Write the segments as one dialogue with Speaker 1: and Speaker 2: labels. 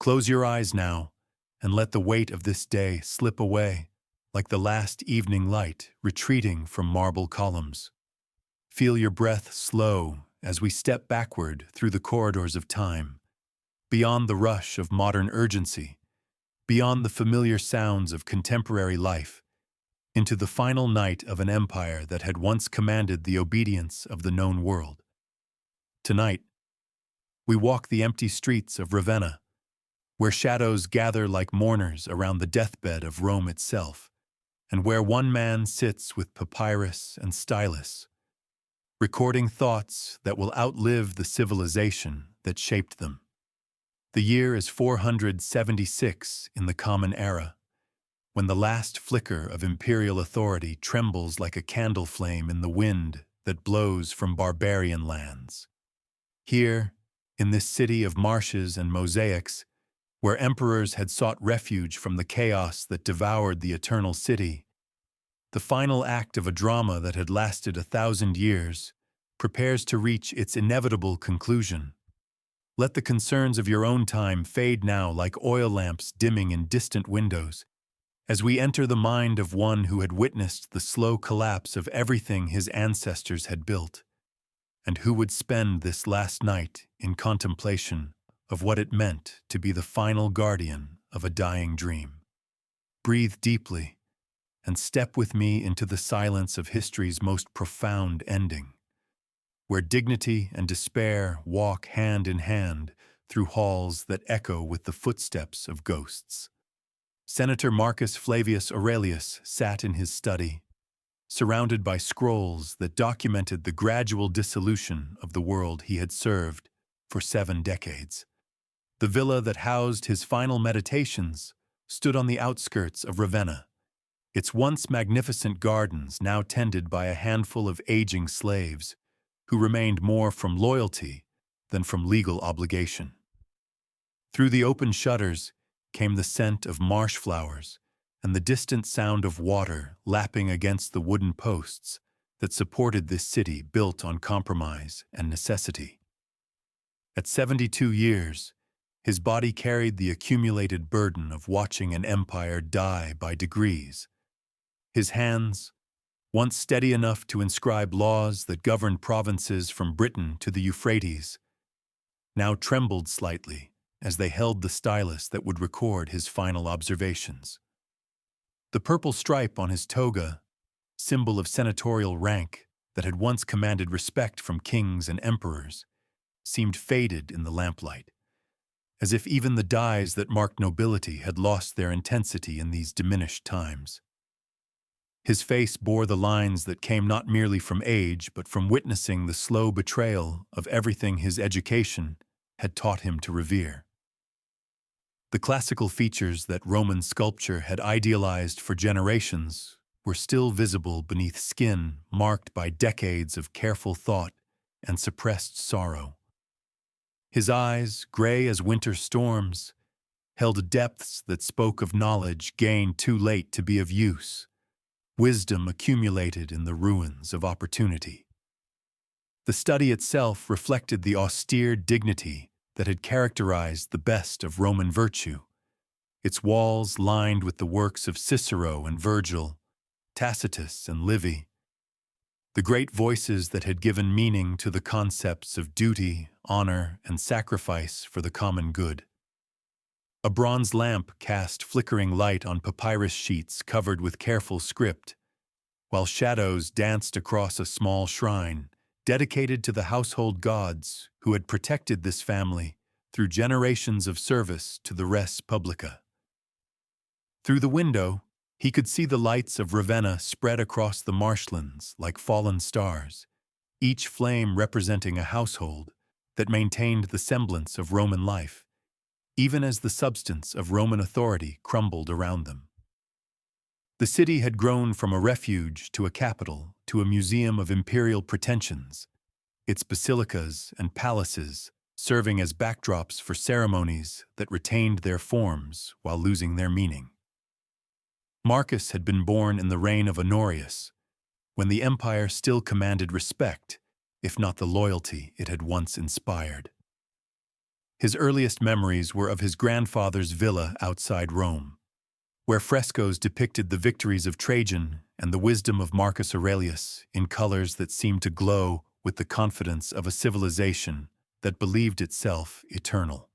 Speaker 1: Close your eyes now, and let the weight of this day slip away, like the last evening light retreating from marble columns. Feel your breath slow as we step backward through the corridors of time, beyond the rush of modern urgency, beyond the familiar sounds of contemporary life, into the final night of an empire that had once commanded the obedience of the known world. Tonight, we walk the empty streets of Ravenna, where shadows gather like mourners around the deathbed of Rome itself, and where one man sits with papyrus and stylus, recording thoughts that will outlive the civilization that shaped them. The year is 476 in the Common Era, when the last flicker of imperial authority trembles like a candle flame in the wind that blows from barbarian lands. Here, in this city of marshes and mosaics, where emperors had sought refuge from the chaos that devoured the eternal city, the final act of a drama that had lasted 1,000 years prepares to reach its inevitable conclusion. Let the concerns of your own time fade now like oil lamps dimming in distant windows, as we enter the mind of one who had witnessed the slow collapse of everything his ancestors had built, and who would spend this last night in contemplation of what it meant to be the final guardian of a dying dream. Breathe deeply and step with me into the silence of history's most profound ending, where dignity and despair walk hand in hand through halls that echo with the footsteps of ghosts. Senator Marcus Flavius Aurelius sat in his study, surrounded by scrolls that documented the gradual dissolution of the world he had served for 7 decades. The villa that housed his final meditations stood on the outskirts of Ravenna, its once magnificent gardens now tended by a handful of aging slaves who remained more from loyalty than from legal obligation. Through the open shutters came the scent of marsh flowers and the distant sound of water lapping against the wooden posts that supported this city built on compromise and necessity. At 72 years, his body carried the accumulated burden of watching an empire die by degrees. His hands, once steady enough to inscribe laws that governed provinces from Britain to the Euphrates, now trembled slightly as they held the stylus that would record his final observations. The purple stripe on his toga, symbol of senatorial rank that had once commanded respect from kings and emperors, seemed faded in the lamplight, as if even the dyes that marked nobility had lost their intensity in these diminished times. His face bore the lines that came not merely from age, but from witnessing the slow betrayal of everything his education had taught him to revere. The classical features that Roman sculpture had idealized for generations were still visible beneath skin marked by decades of careful thought and suppressed sorrow. His eyes, gray as winter storms, held depths that spoke of knowledge gained too late to be of use, wisdom accumulated in the ruins of opportunity. The study itself reflected the austere dignity that had characterized the best of Roman virtue, its walls lined with the works of Cicero and Virgil, Tacitus and Livy, the great voices that had given meaning to the concepts of duty, honor, and sacrifice for the common good. A bronze lamp cast flickering light on papyrus sheets covered with careful script, while shadows danced across a small shrine dedicated to the household gods who had protected this family through generations of service to the res publica. Through the window, he could see the lights of Ravenna spread across the marshlands like fallen stars, each flame representing a household that maintained the semblance of Roman life, even as the substance of Roman authority crumbled around them. The city had grown from a refuge to a capital to a museum of imperial pretensions, its basilicas and palaces serving as backdrops for ceremonies that retained their forms while losing their meaning. Marcus had been born in the reign of Honorius, when the empire still commanded respect, if not the loyalty it had once inspired. His earliest memories were of his grandfather's villa outside Rome, where frescoes depicted the victories of Trajan and the wisdom of Marcus Aurelius in colors that seemed to glow with the confidence of a civilization that believed itself eternal.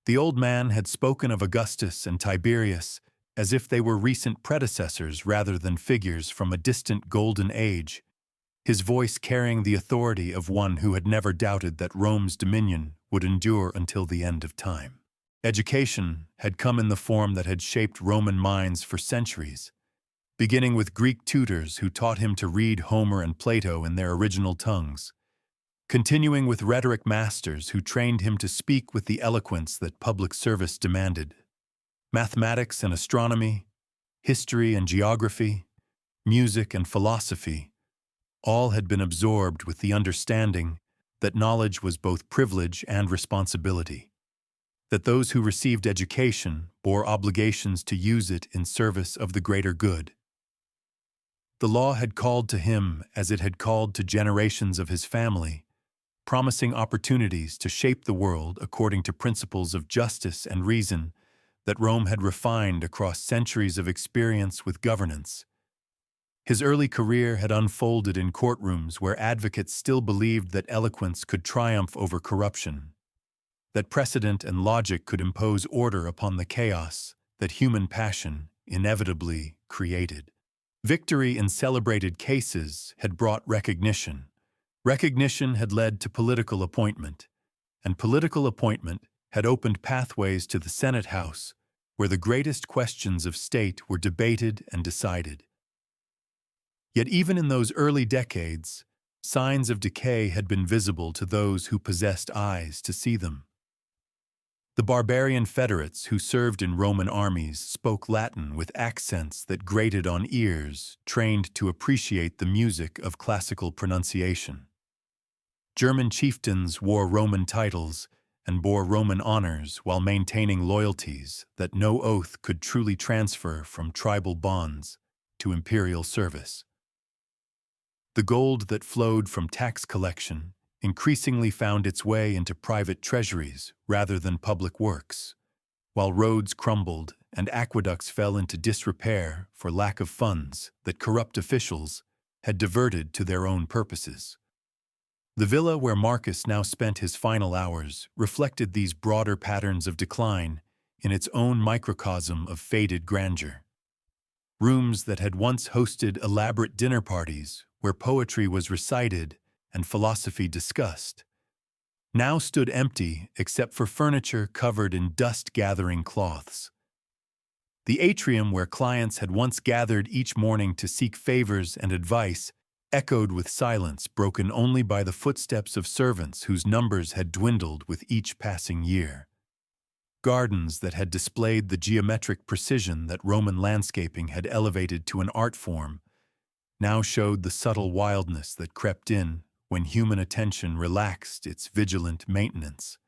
Speaker 1: The old man had spoken of Augustus and Tiberius as if they were recent predecessors rather than figures from a distant golden age, his voice carrying the authority of one who had never doubted that Rome's dominion would endure until the end of time. Education had come in the form that had shaped Roman minds for centuries, beginning with Greek tutors who taught him to read Homer and Plato in their original tongues, continuing with rhetoric masters who trained him to speak with the eloquence that public service demanded. Mathematics and astronomy, history and geography, music and philosophy, all had been absorbed with the understanding that knowledge was both privilege and responsibility, that those who received education bore obligations to use it in service of the greater good. The law had called to him as it had called to generations of his family, promising opportunities to shape the world according to principles of justice and reason that Rome had refined across centuries of experience with governance. His early career had unfolded in courtrooms where advocates still believed that eloquence could triumph over corruption, that precedent and logic could impose order upon the chaos that human passion inevitably created. Victory in celebrated cases had brought recognition. Recognition had led to political appointment, and political appointment had opened pathways to the Senate House, where the greatest questions of state were debated and decided. Yet even in those early decades, signs of decay had been visible to those who possessed eyes to see them. The barbarian federates who served in Roman armies spoke Latin with accents that grated on ears trained to appreciate the music of classical pronunciation. German chieftains wore Roman titles and bore Roman honors while maintaining loyalties that no oath could truly transfer from tribal bonds to imperial service. The gold that flowed from tax collection increasingly found its way into private treasuries rather than public works, while roads crumbled and aqueducts fell into disrepair for lack of funds that corrupt officials had diverted to their own purposes. The villa where Marcus now spent his final hours reflected these broader patterns of decline in its own microcosm of faded grandeur. Rooms that had once hosted elaborate dinner parties where poetry was recited and philosophy discussed, now stood empty except for furniture covered in dust-gathering cloths. The atrium where clients had once gathered each morning to seek favors and advice echoed with silence broken only by the footsteps of servants whose numbers had dwindled with each passing year. Gardens that had displayed the geometric precision that Roman landscaping had elevated to an art form now showed the subtle wildness that crept in when human attention relaxed its vigilant maintenance.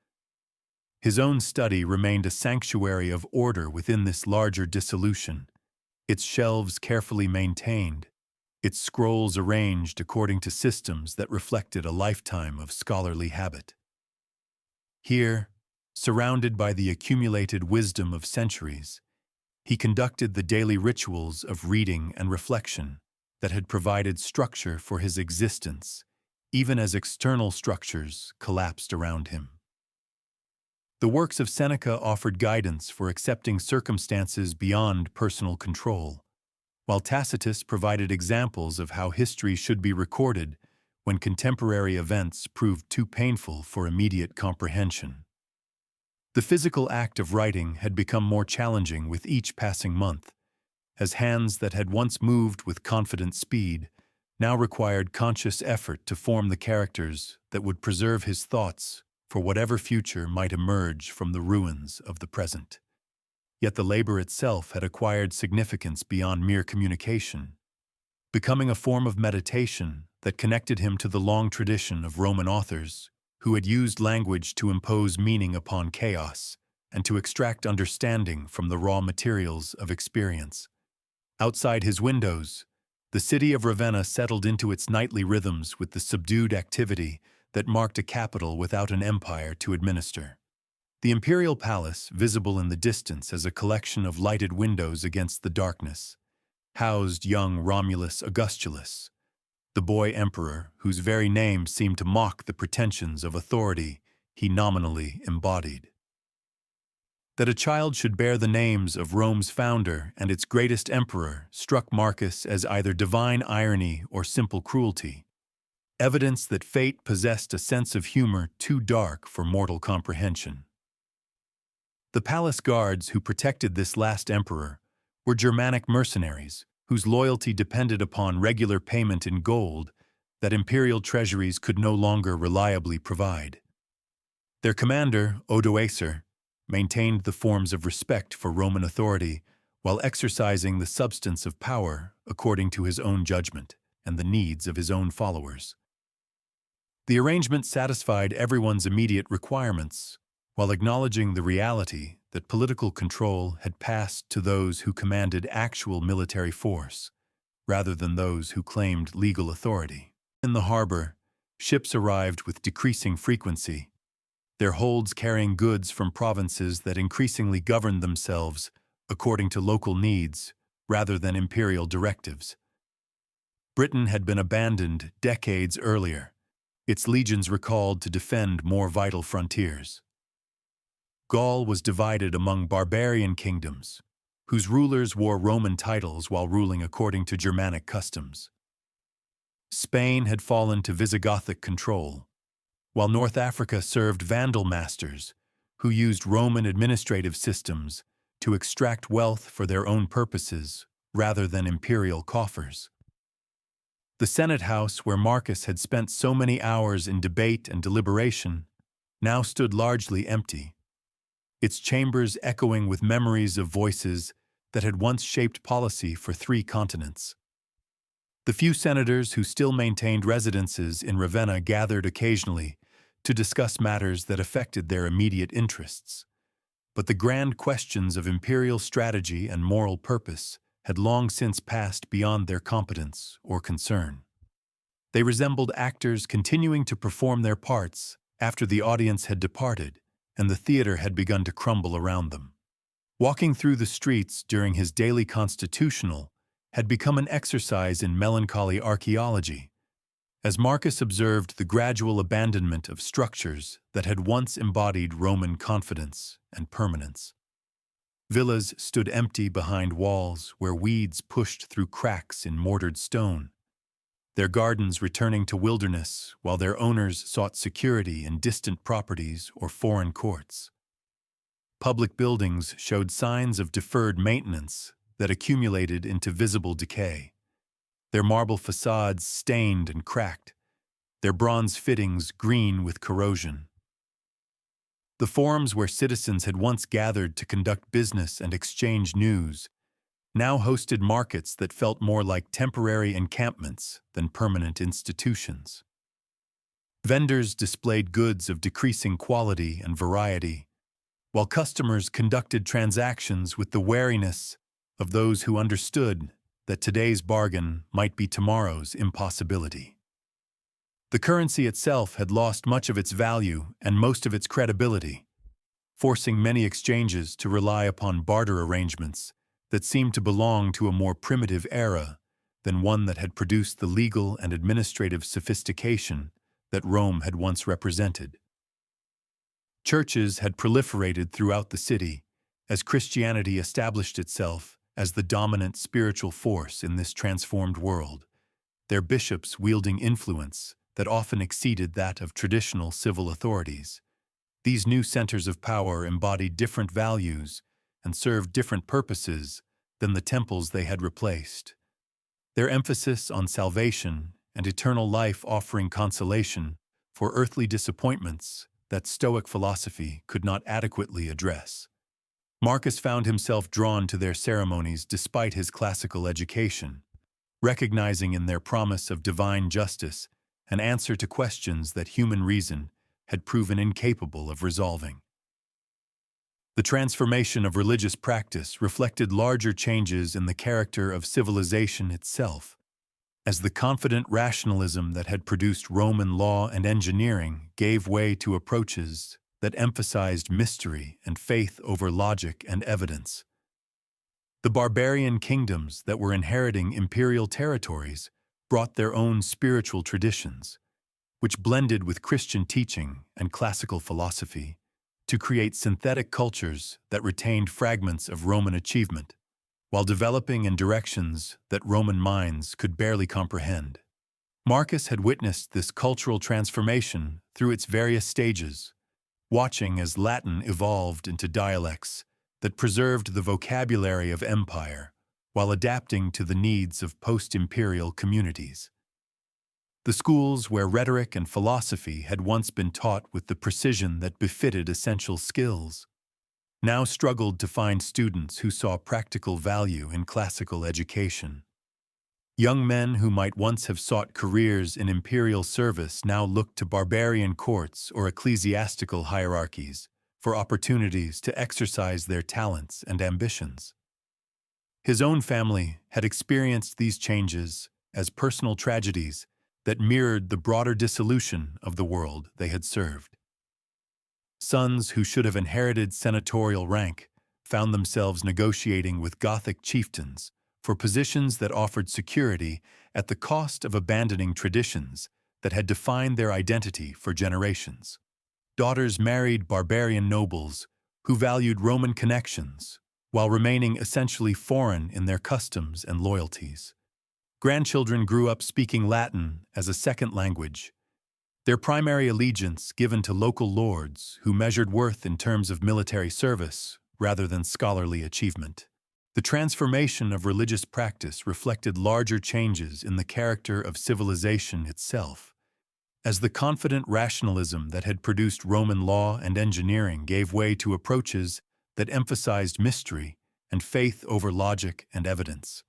Speaker 1: His own study remained a sanctuary of order within this larger dissolution, its shelves carefully maintained, its scrolls arranged according to systems that reflected a lifetime of scholarly habit. Here, surrounded by the accumulated wisdom of centuries, he conducted the daily rituals of reading and reflection that had provided structure for his existence, even as external structures collapsed around him. The works of Seneca offered guidance for accepting circumstances beyond personal control, while Tacitus provided examples of how history should be recorded when contemporary events proved too painful for immediate comprehension. The physical act of writing had become more challenging with each passing month, as hands that had once moved with confident speed now required conscious effort to form the characters that would preserve his thoughts for whatever future might emerge from the ruins of the present. Yet the labor itself had acquired significance beyond mere communication, becoming a form of meditation that connected him to the long tradition of Roman authors who had used language to impose meaning upon chaos and to extract understanding from the raw materials of experience. Outside his windows, the city of Ravenna settled into its nightly rhythms with the subdued activity that marked a capital without an empire to administer. The imperial palace, visible in the distance as a collection of lighted windows against the darkness, housed young Romulus Augustulus, the boy emperor whose very name seemed to mock the pretensions of authority he nominally embodied. That a child should bear the names of Rome's founder and its greatest emperor struck Marcus as either divine irony or simple cruelty, evidence that fate possessed a sense of humor too dark for mortal comprehension. The palace guards who protected this last emperor were Germanic mercenaries whose loyalty depended upon regular payment in gold that imperial treasuries could no longer reliably provide. Their commander, Odoacer, maintained the forms of respect for Roman authority while exercising the substance of power according to his own judgment and the needs of his own followers. The arrangement satisfied everyone's immediate requirements while acknowledging the reality that political control had passed to those who commanded actual military force, rather than those who claimed legal authority. In the harbor, ships arrived with decreasing frequency, their holds carrying goods from provinces that increasingly governed themselves according to local needs rather than imperial directives. Britain had been abandoned decades earlier, its legions recalled to defend more vital frontiers. Gaul was divided among barbarian kingdoms, whose rulers wore Roman titles while ruling according to Germanic customs. Spain had fallen to Visigothic control, while North Africa served Vandal masters who used Roman administrative systems to extract wealth for their own purposes rather than imperial coffers. The Senate House, where Marcus had spent so many hours in debate and deliberation, now stood largely empty, its chambers echoing with memories of voices that had once shaped policy for 3 continents. The few senators who still maintained residences in Ravenna gathered occasionally to discuss matters that affected their immediate interests, but the grand questions of imperial strategy and moral purpose had long since passed beyond their competence or concern. They resembled actors continuing to perform their parts after the audience had departed and the theater had begun to crumble around them. Walking through the streets during his daily constitutional had become an exercise in melancholy archaeology, as Marcus observed the gradual abandonment of structures that had once embodied Roman confidence and permanence. Villas stood empty behind walls where weeds pushed through cracks in mortared stone, their gardens returning to wilderness while their owners sought security in distant properties or foreign courts. Public buildings showed signs of deferred maintenance that accumulated into visible decay, their marble facades stained and cracked, their bronze fittings green with corrosion. The forums where citizens had once gathered to conduct business and exchange news now hosted markets that felt more like temporary encampments than permanent institutions. Vendors displayed goods of decreasing quality and variety, while customers conducted transactions with the wariness of those who understood that today's bargain might be tomorrow's impossibility. The currency itself had lost much of its value and most of its credibility, forcing many exchanges to rely upon barter arrangements that seemed to belong to a more primitive era than one that had produced the legal and administrative sophistication that Rome had once represented. Churches had proliferated throughout the city as Christianity established itself as the dominant spiritual force in this transformed world, their bishops wielding influence that often exceeded that of traditional civil authorities. These new centers of power embodied different values and served different purposes than the temples they had replaced. Their emphasis on salvation and eternal life offering consolation for earthly disappointments that Stoic philosophy could not adequately address. Marcus found himself drawn to their ceremonies despite his classical education, recognizing in their promise of divine justice an answer to questions that human reason had proven incapable of resolving. The transformation of religious practice reflected larger changes in the character of civilization itself, as the confident rationalism that had produced Roman law and engineering gave way to approaches that emphasized mystery and faith over logic and evidence. The barbarian kingdoms that were inheriting imperial territories brought their own spiritual traditions, which blended with Christian teaching and classical philosophy to create synthetic cultures that retained fragments of Roman achievement, while developing in directions that Roman minds could barely comprehend. Marcus had witnessed this cultural transformation through its various stages, watching as Latin evolved into dialects that preserved the vocabulary of empire while adapting to the needs of post-imperial communities. The schools where rhetoric and philosophy had once been taught with the precision that befitted essential skills now struggled to find students who saw practical value in classical education. Young men who might once have sought careers in imperial service now looked to barbarian courts or ecclesiastical hierarchies for opportunities to exercise their talents and ambitions. His own family had experienced these changes as personal tragedies that mirrored the broader dissolution of the world they had served. Sons who should have inherited senatorial rank found themselves negotiating with Gothic chieftains for positions that offered security at the cost of abandoning traditions that had defined their identity for generations. Daughters married barbarian nobles who valued Roman connections while remaining essentially foreign in their customs and loyalties. Grandchildren grew up speaking Latin as a second language, their primary allegiance given to local lords who measured worth in terms of military service rather than scholarly achievement. The transformation of religious practice reflected larger changes in the character of civilization itself, as the confident rationalism that had produced Roman law and engineering gave way to approaches that emphasized mystery and faith over logic and evidence.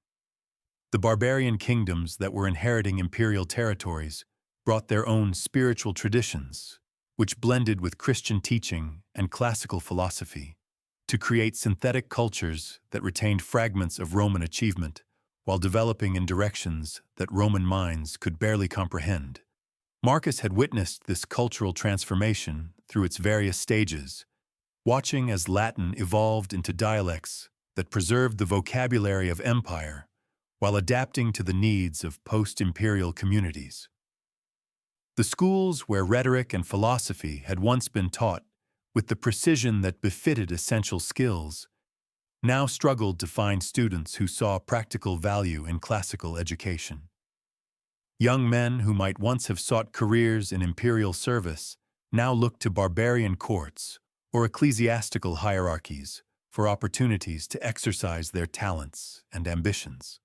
Speaker 1: The barbarian kingdoms that were inheriting imperial territories brought their own spiritual traditions, which blended with Christian teaching and classical philosophy, to create synthetic cultures that retained fragments of Roman achievement while developing in directions that Roman minds could barely comprehend. Marcus had witnessed this cultural transformation through its various stages, watching as Latin evolved into dialects that preserved the vocabulary of empire while adapting to the needs of post-imperial communities. The schools where rhetoric and philosophy had once been taught with the precision that befitted essential skills now struggled to find students who saw practical value in classical education. Young men who might once have sought careers in imperial service now looked to barbarian courts or ecclesiastical hierarchies for opportunities to exercise their talents and ambitions.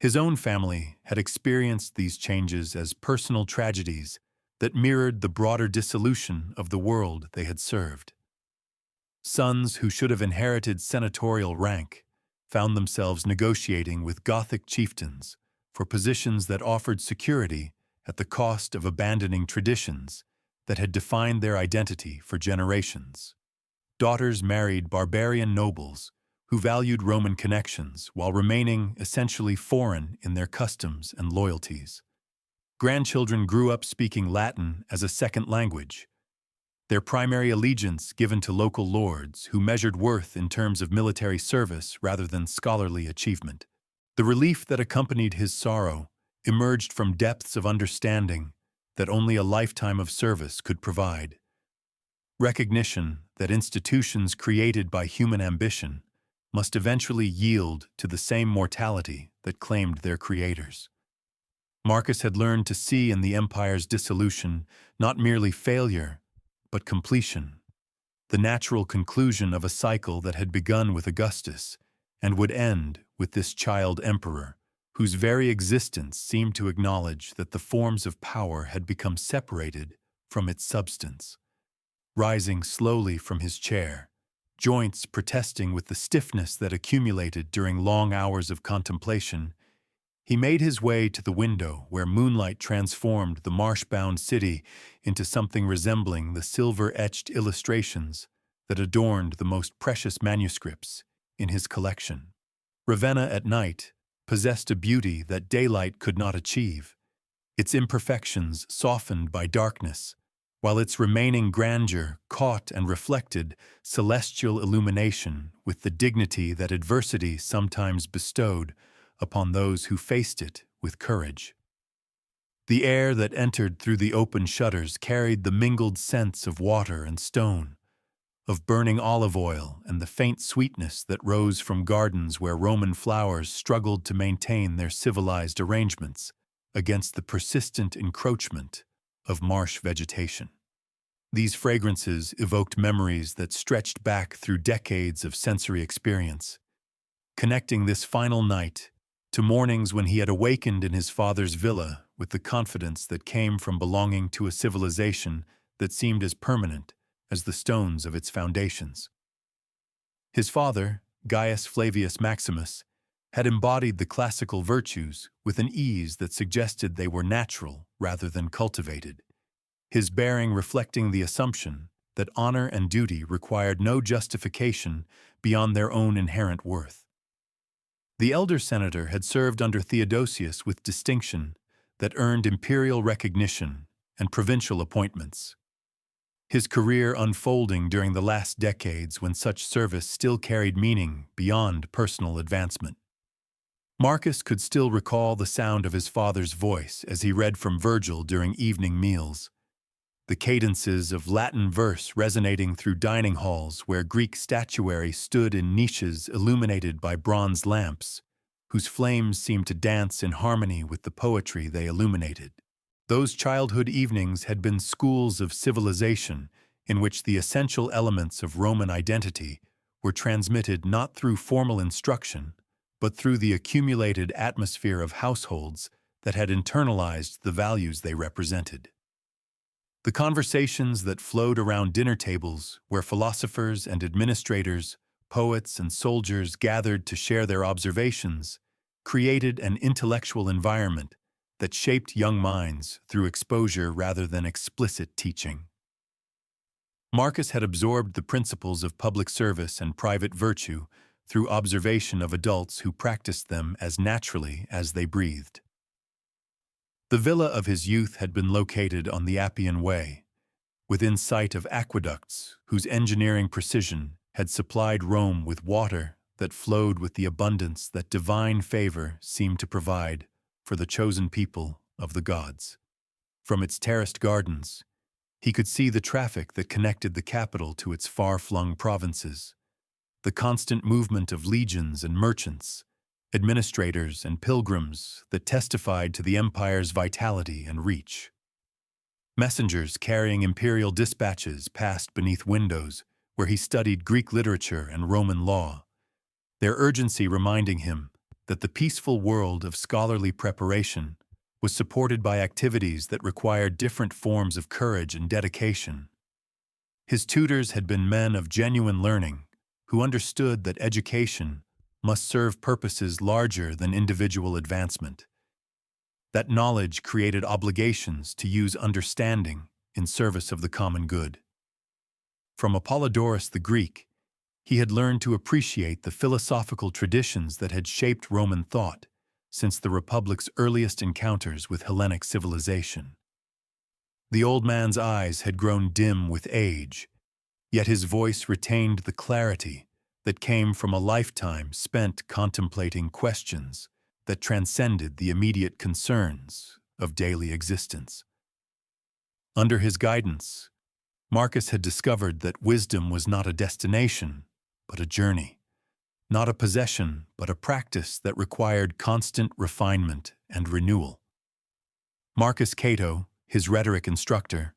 Speaker 1: His own family had experienced these changes as personal tragedies that mirrored the broader dissolution of the world they had served. Sons who should have inherited senatorial rank found themselves negotiating with Gothic chieftains for positions that offered security at the cost of abandoning traditions that had defined their identity for generations. Daughters married barbarian nobles who valued Roman connections while remaining essentially foreign in their customs and loyalties. Grandchildren grew up speaking Latin as a second language, their primary allegiance given to local lords who measured worth in terms of military service rather than scholarly achievement. The relief that accompanied his sorrow emerged from depths of understanding that only a lifetime of service could provide. Recognition that institutions created by human ambition must eventually yield to the same mortality that claimed their creators. Marcus had learned to see in the empire's dissolution not merely failure, but completion, the natural conclusion of a cycle that had begun with Augustus and would end with this child emperor, whose very existence seemed to acknowledge that the forms of power had become separated from its substance. Rising slowly from his chair, joints protesting with the stiffness that accumulated during long hours of contemplation, he made his way to the window where moonlight transformed the marsh-bound city into something resembling the silver-etched illustrations that adorned the most precious manuscripts in his collection. Ravenna at night possessed a beauty that daylight could not achieve, its imperfections softened by darkness, while its remaining grandeur caught and reflected celestial illumination with the dignity that adversity sometimes bestowed upon those who faced it with courage. The air that entered through the open shutters carried the mingled scents of water and stone, of burning olive oil and the faint sweetness that rose from gardens where Roman flowers struggled to maintain their civilized arrangements against the persistent encroachment of marsh vegetation. These fragrances evoked memories that stretched back through decades of sensory experience, connecting this final night to mornings when he had awakened in his father's villa with the confidence that came from belonging to a civilization that seemed as permanent as the stones of its foundations. His father, Gaius Flavius Maximus, had embodied the classical virtues with an ease that suggested they were natural rather than cultivated, his bearing reflecting the assumption that honor and duty required no justification beyond their own inherent worth. The elder senator had served under Theodosius with distinction that earned imperial recognition and provincial appointments, his career unfolding during the last decades when such service still carried meaning beyond personal advancement. Marcus could still recall the sound of his father's voice as he read from Virgil during evening meals, the cadences of Latin verse resonating through dining halls where Greek statuary stood in niches illuminated by bronze lamps, whose flames seemed to dance in harmony with the poetry they illuminated. Those childhood evenings had been schools of civilization in which the essential elements of Roman identity were transmitted not through formal instruction, but through the accumulated atmosphere of households that had internalized the values they represented. The conversations that flowed around dinner tables, where philosophers and administrators, poets and soldiers gathered to share their observations, created an intellectual environment that shaped young minds through exposure rather than explicit teaching. Marcus had absorbed the principles of public service and private virtue through observation of adults who practiced them as naturally as they breathed. The villa of his youth had been located on the Appian Way, within sight of aqueducts whose engineering precision had supplied Rome with water that flowed with the abundance that divine favor seemed to provide for the chosen people of the gods. From its terraced gardens, he could see the traffic that connected the capital to its far-flung provinces, the constant movement of legions and merchants, administrators and pilgrims that testified to the empire's vitality and reach. Messengers carrying imperial dispatches passed beneath windows where he studied Greek literature and Roman law, their urgency reminding him that the peaceful world of scholarly preparation was supported by activities that required different forms of courage and dedication. His tutors had been men of genuine learning who understood that education must serve purposes larger than individual advancement. That knowledge created obligations to use understanding in service of the common good. From Apollodorus the Greek, he had learned to appreciate the philosophical traditions that had shaped Roman thought since the Republic's earliest encounters with Hellenic civilization. The old man's eyes had grown dim with age, yet his voice retained the clarity that came from a lifetime spent contemplating questions that transcended the immediate concerns of daily existence. Under his guidance, Marcus had discovered that wisdom was not a destination, but a journey, not a possession, but a practice that required constant refinement and renewal. Marcus Cato, his rhetoric instructor,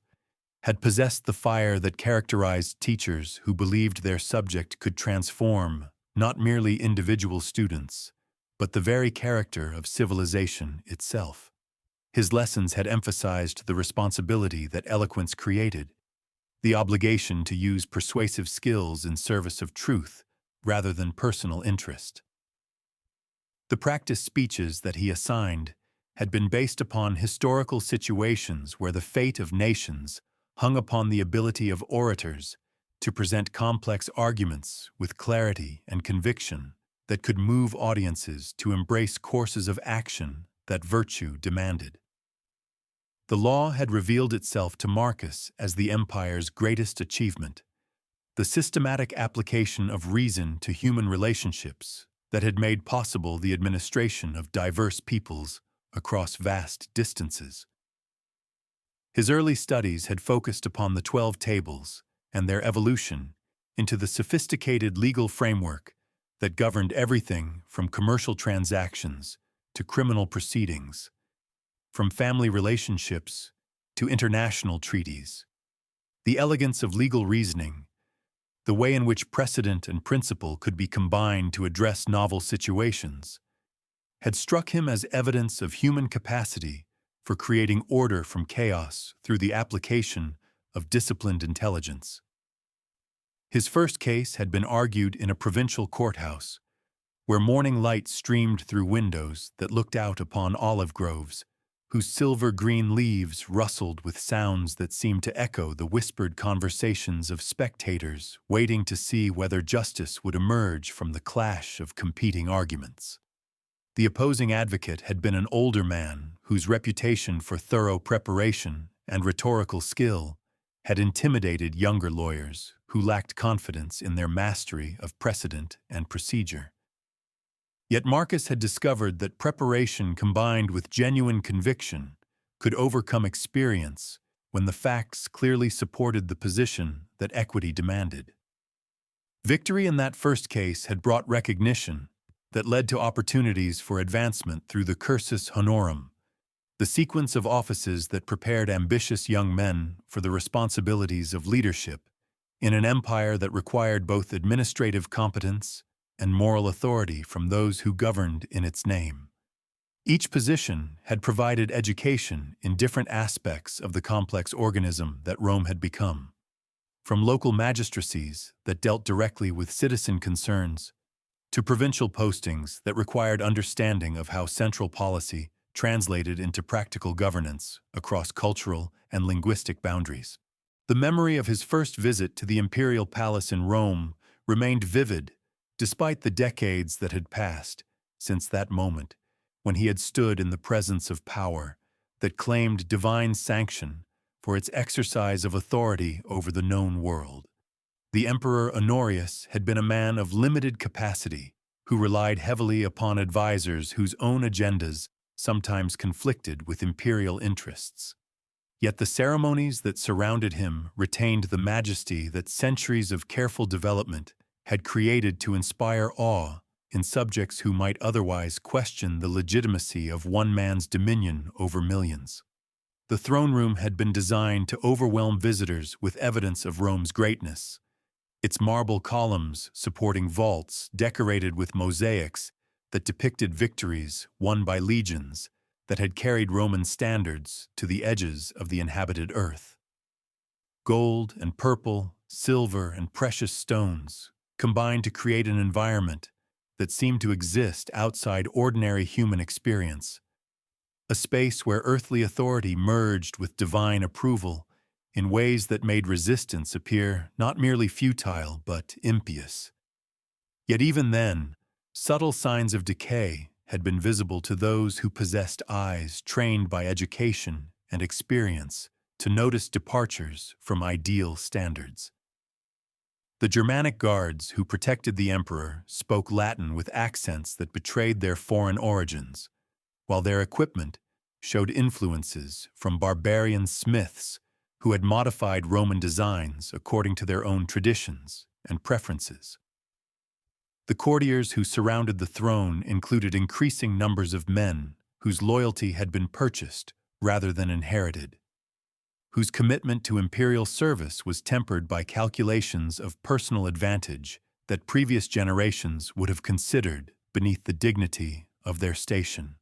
Speaker 1: had possessed the fire that characterized teachers who believed their subject could transform not merely individual students, but the very character of civilization itself. His lessons had emphasized the responsibility that eloquence created, the obligation to use persuasive skills in service of truth rather than personal interest. The practice speeches that he assigned had been based upon historical situations where the fate of nations hung upon the ability of orators to present complex arguments with clarity and conviction that could move audiences to embrace courses of action that virtue demanded. The law had revealed itself to Marcus as the empire's greatest achievement, the systematic application of reason to human relationships that had made possible the administration of diverse peoples across vast distances. His early studies had focused upon the 12 tables and their evolution into the sophisticated legal framework that governed everything from commercial transactions to criminal proceedings, from family relationships to international treaties. The elegance of legal reasoning, the way in which precedent and principle could be combined to address novel situations, had struck him as evidence of human capacity for creating order from chaos through the application of disciplined intelligence. His first case had been argued in a provincial courthouse, where morning light streamed through windows that looked out upon olive groves, whose silver-green leaves rustled with sounds that seemed to echo the whispered conversations of spectators waiting to see whether justice would emerge from the clash of competing arguments. The opposing advocate had been an older man whose reputation for thorough preparation and rhetorical skill had intimidated younger lawyers who lacked confidence in their mastery of precedent and procedure. Yet Marcus had discovered that preparation combined with genuine conviction could overcome experience when the facts clearly supported the position that equity demanded. Victory in that first case had brought recognition that led to opportunities for advancement through the cursus honorum, the sequence of offices that prepared ambitious young men for the responsibilities of leadership in an empire that required both administrative competence and moral authority from those who governed in its name. Each position had provided education in different aspects of the complex organism that Rome had become, from local magistracies that dealt directly with citizen concerns to provincial postings that required understanding of how central policy translated into practical governance across cultural and linguistic boundaries. The memory of his first visit to the imperial palace in Rome remained vivid despite the decades that had passed since that moment when he had stood in the presence of power that claimed divine sanction for its exercise of authority over the known world. The Emperor Honorius had been a man of limited capacity who relied heavily upon advisors whose own agendas sometimes conflicted with imperial interests. Yet the ceremonies that surrounded him retained the majesty that centuries of careful development had created to inspire awe in subjects who might otherwise question the legitimacy of one man's dominion over millions. The throne room had been designed to overwhelm visitors with evidence of Rome's greatness, its marble columns supporting vaults decorated with mosaics that depicted victories won by legions that had carried Roman standards to the edges of the inhabited earth. Gold and purple, silver and precious stones combined to create an environment that seemed to exist outside ordinary human experience, a space where earthly authority merged with divine approval in ways that made resistance appear not merely futile but impious. Yet even then, subtle signs of decay had been visible to those who possessed eyes trained by education and experience to notice departures from ideal standards. The Germanic guards who protected the emperor spoke Latin with accents that betrayed their foreign origins, while their equipment showed influences from barbarian smiths who had modified Roman designs according to their own traditions and preferences. The courtiers who surrounded the throne included increasing numbers of men whose loyalty had been purchased rather than inherited, whose commitment to imperial service was tempered by calculations of personal advantage that previous generations would have considered beneath the dignity of their station.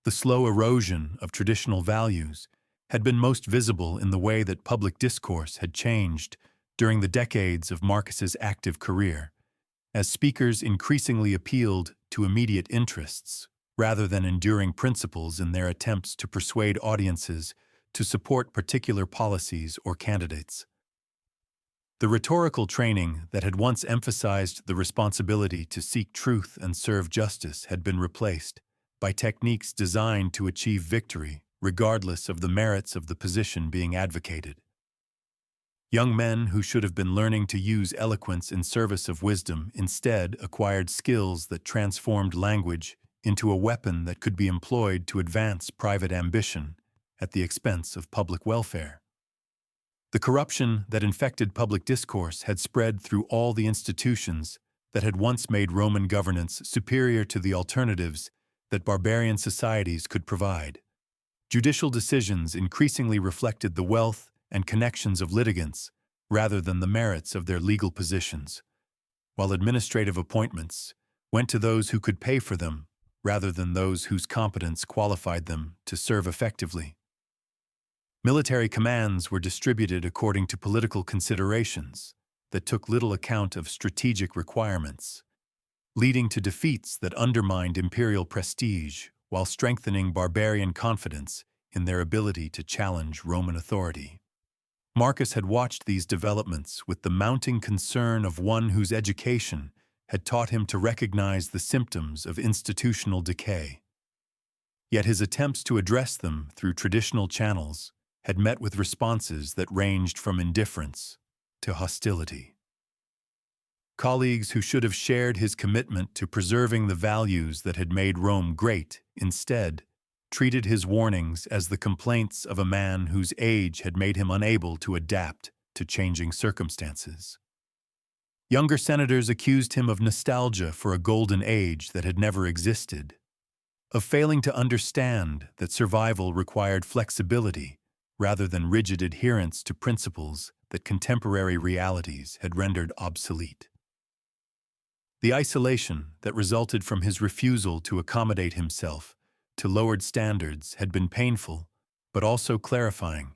Speaker 1: The slow erosion of traditional values had been most visible in the way that public discourse had changed during the decades of Marcus's active career, as speakers increasingly appealed to immediate interests rather than enduring principles in their attempts to persuade audiences to support particular policies or candidates. The rhetorical training that had once emphasized the responsibility to seek truth and serve justice had been replaced by techniques designed to achieve victory regardless of the merits of the position being advocated. Young men who should have been learning to use eloquence in service of wisdom instead acquired skills that transformed language into a weapon that could be employed to advance private ambition at the expense of public welfare. The corruption that infected public discourse had spread through all the institutions that had once made Roman governance superior to the alternatives that barbarian societies could provide. Judicial decisions increasingly reflected the wealth and connections of litigants rather than the merits of their legal positions, while administrative appointments went to those who could pay for them rather than those whose competence qualified them to serve effectively. Military commands were distributed according to political considerations that took little account of strategic requirements, leading to defeats that undermined imperial prestige while strengthening barbarian confidence in their ability to challenge Roman authority. Marcus had watched these developments with the mounting concern of one whose education had taught him to recognize the symptoms of institutional decay. Yet his attempts to address them through traditional channels had met with responses that ranged from indifference to hostility. Colleagues who should have shared his commitment to preserving the values that had made Rome great instead treated his warnings as the complaints of a man whose age had made him unable to adapt to changing circumstances. Younger senators accused him of nostalgia for a golden age that had never existed, of failing to understand that survival required flexibility rather than rigid adherence to principles that contemporary realities had rendered obsolete. The isolation that resulted from his refusal to accommodate himself to lowered standards had been painful, but also clarifying,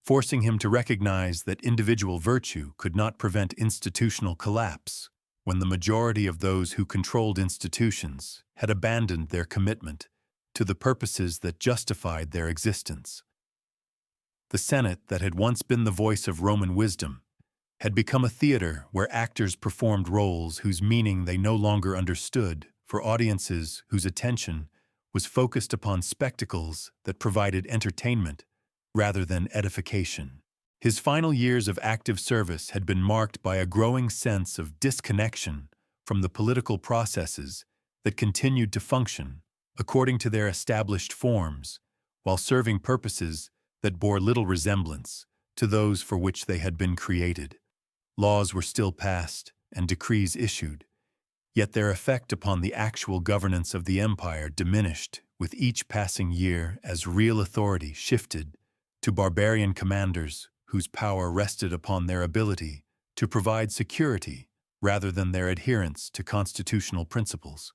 Speaker 1: forcing him to recognize that individual virtue could not prevent institutional collapse when the majority of those who controlled institutions had abandoned their commitment to the purposes that justified their existence. The Senate that had once been the voice of Roman wisdom had become a theater where actors performed roles whose meaning they no longer understood for audiences whose attention was focused upon spectacles that provided entertainment rather than edification. His final years of active service had been marked by a growing sense of disconnection from the political processes that continued to function according to their established forms, while serving purposes that bore little resemblance to those for which they had been created. Laws were still passed and decrees issued, yet their effect upon the actual governance of the empire diminished with each passing year as real authority shifted to barbarian commanders whose power rested upon their ability to provide security rather than their adherence to constitutional principles.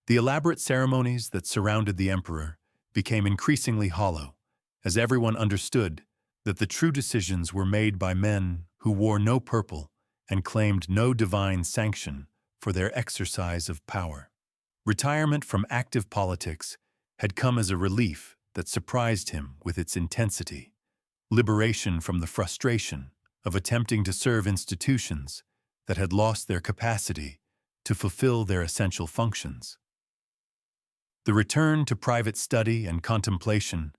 Speaker 1: The elaborate ceremonies that surrounded the emperor became increasingly hollow, as everyone understood that the true decisions were made by men who wore no purple and claimed no divine sanction for their exercise of power. Retirement from active politics had come as a relief that surprised him with its intensity, liberation from the frustration of attempting to serve institutions that had lost their capacity to fulfill their essential functions. The return to private study and contemplation